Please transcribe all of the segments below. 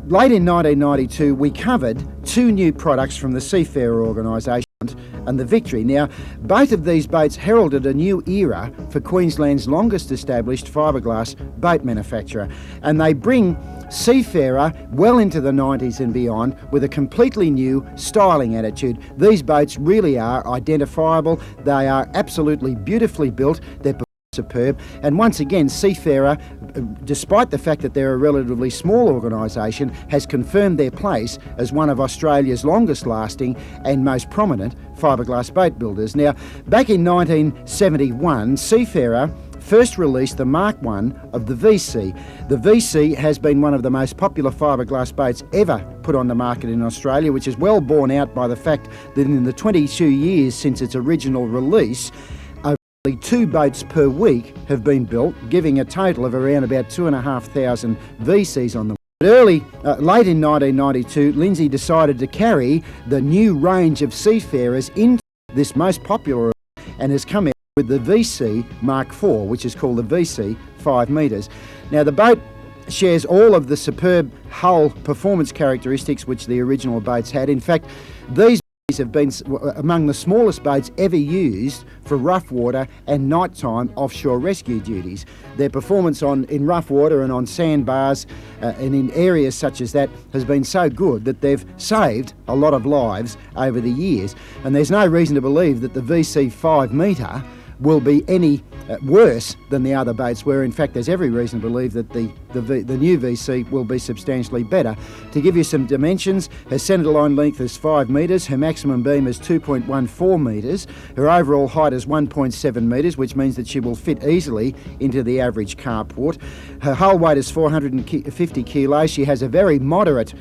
late in 1992, we covered two new products from the Seafarer organisation and the Victory. Now, both of these boats heralded a new era for Queensland's longest established fiberglass boat manufacturer, and they bring Seafarer well into the 90s and beyond with a completely new styling attitude. These boats really are identifiable. They are absolutely beautifully built. They're superb, and once again Seafarer, despite the fact that they're a relatively small organisation, has confirmed their place as one of Australia's longest lasting and most prominent fiberglass boat builders. Now, back in 1971, Seafarer first released the Mark I of the V Sea. The V Sea has been one of the most popular fiberglass boats ever put on the market in Australia, which is well borne out by the fact that in the 22 years since its original release, 2 boats per week have been built, giving a total of around about 2,500 VCs on the water. Late in 1992, Lindsay decided to carry the new range of Seafarers into this most popular and has come out with the VC Mark IV, which is called the VC 5 metres. Now, the boat shares all of the superb hull performance characteristics which the original boats had. In fact, these have been among the smallest boats ever used for rough water and nighttime offshore rescue duties. Their performance in rough water and on sandbars and in areas such as that has been so good that they've saved a lot of lives over the years. And there's no reason to believe that the VC 5 metre will be any worse than the other boats were. In fact, there's every reason to believe that the new VC will be substantially better. To give you some dimensions, her centreline length is 5 metres, her maximum beam is 2.14 metres, her overall height is 1.7 metres, which means that she will fit easily into the average carport. Her hull weight is 450 kilos. She has a very moderate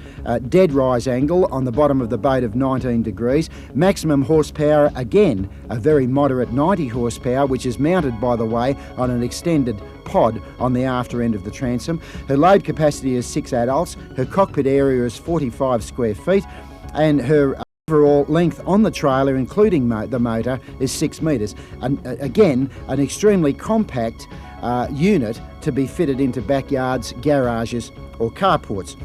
dead rise angle on the bottom of the boat of 19 degrees. Maximum horsepower, again, a very moderate 90 horsepower, which is mounted, by the way, on an extended pod on the after end of the transom. Her load capacity is 6 adults. Her cockpit area is 45 square feet, and her overall length on the trailer, including the motor, is 6 metres. And again, an extremely compact unit to be fitted into backyards, garages or carports.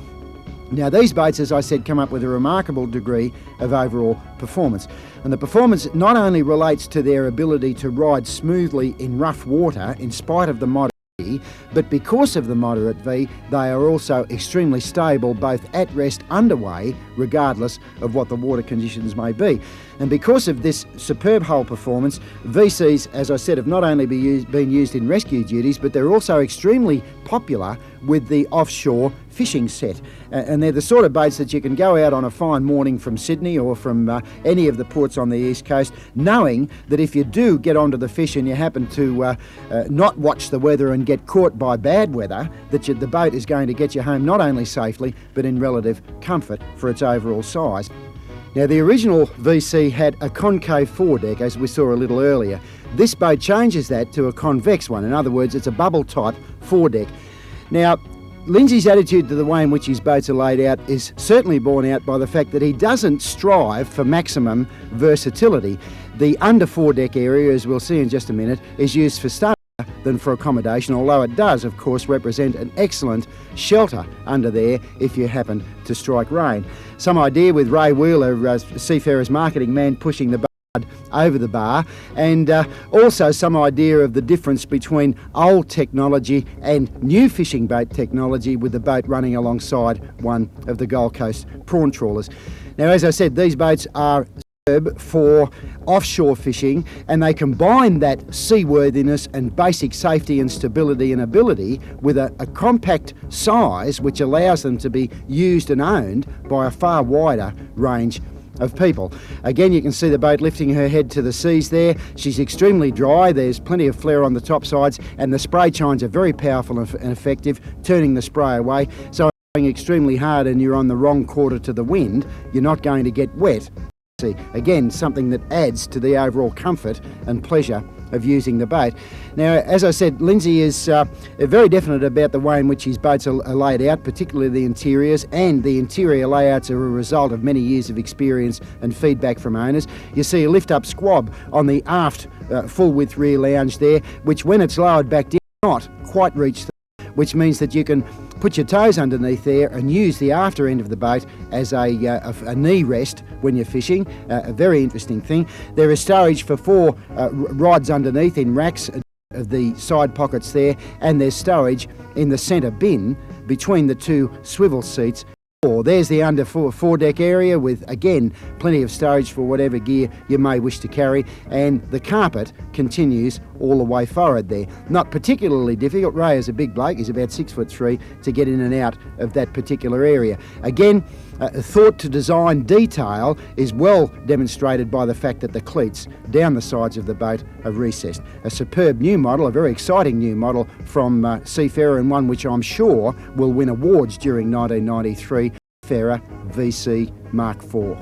Now, these boats, as I said, come up with a remarkable degree of overall performance. And the performance not only relates to their ability to ride smoothly in rough water in spite of the moderate V, but because of the moderate V, they are also extremely stable both at rest underway, regardless of what the water conditions may be. And because of this superb hull performance, VCs, as I said, have not only been used in rescue duties, but they're also extremely popular with the offshore fishing set. And they're the sort of boats that you can go out on a fine morning from Sydney or from any of the ports on the east coast, knowing that if you do get onto the fish and you happen to not watch the weather and get caught by bad weather, that the boat is going to get you home not only safely, but in relative comfort for its overall size. Now, the original VC had a concave foredeck, as we saw a little earlier. This boat changes that to a convex one. In other words, it's a bubble-type foredeck. Now, Lindsay's attitude to the way in which his boats are laid out is certainly borne out by the fact that he doesn't strive for maximum versatility. The under foredeck area, as we'll see in just a minute, is used for stowage than for accommodation, although it does, of course, represent an excellent shelter under there if you happen to strike rain. Some idea with Ray Wheeler, Seafarer's marketing man, pushing the over the bar, and also some idea of the difference between old technology and new fishing boat technology, with the boat running alongside one of the Gold Coast prawn trawlers. Now, as I said, these boats are superb for offshore fishing, and they combine that seaworthiness and basic safety and stability and ability with a compact size which allows them to be used and owned by a far wider range of people. Again, you can see the boat lifting her head to the seas there. She's extremely dry. There's plenty of flare on the top sides, and the spray chines are very powerful and effective, turning the spray away. So if you're going extremely hard and you're on the wrong quarter to the wind, you're not going to get wet. Again, something that adds to the overall comfort and pleasure of using the boat. Now, as I said, Lindsay is very definite about the way in which his boats are laid out, particularly the interiors, and the interior layouts are a result of many years of experience and feedback from owners. You see a lift-up squab on the aft full-width rear lounge there, which when it's lowered back down, not quite reach the, which means that you can put your toes underneath there and use the after end of the boat as a knee rest when you're fishing. A very interesting thing. There is stowage for 4 rods underneath in racks of the side pockets there, and there's stowage in the centre bin between the 2 swivel seats. There's the under foredeck area with, again, plenty of stowage for whatever gear you may wish to carry, and the carpet continues all the way forward there. Not particularly difficult. Ray is a big bloke, he's about 6'3", to get in and out of that particular area. Again, thought to design detail is well demonstrated by the fact that the cleats down the sides of the boat are recessed. A superb new model, a very exciting new model from Seafarer, and one which I'm sure will win awards during 1993, Seafarer V Sea Mark IV.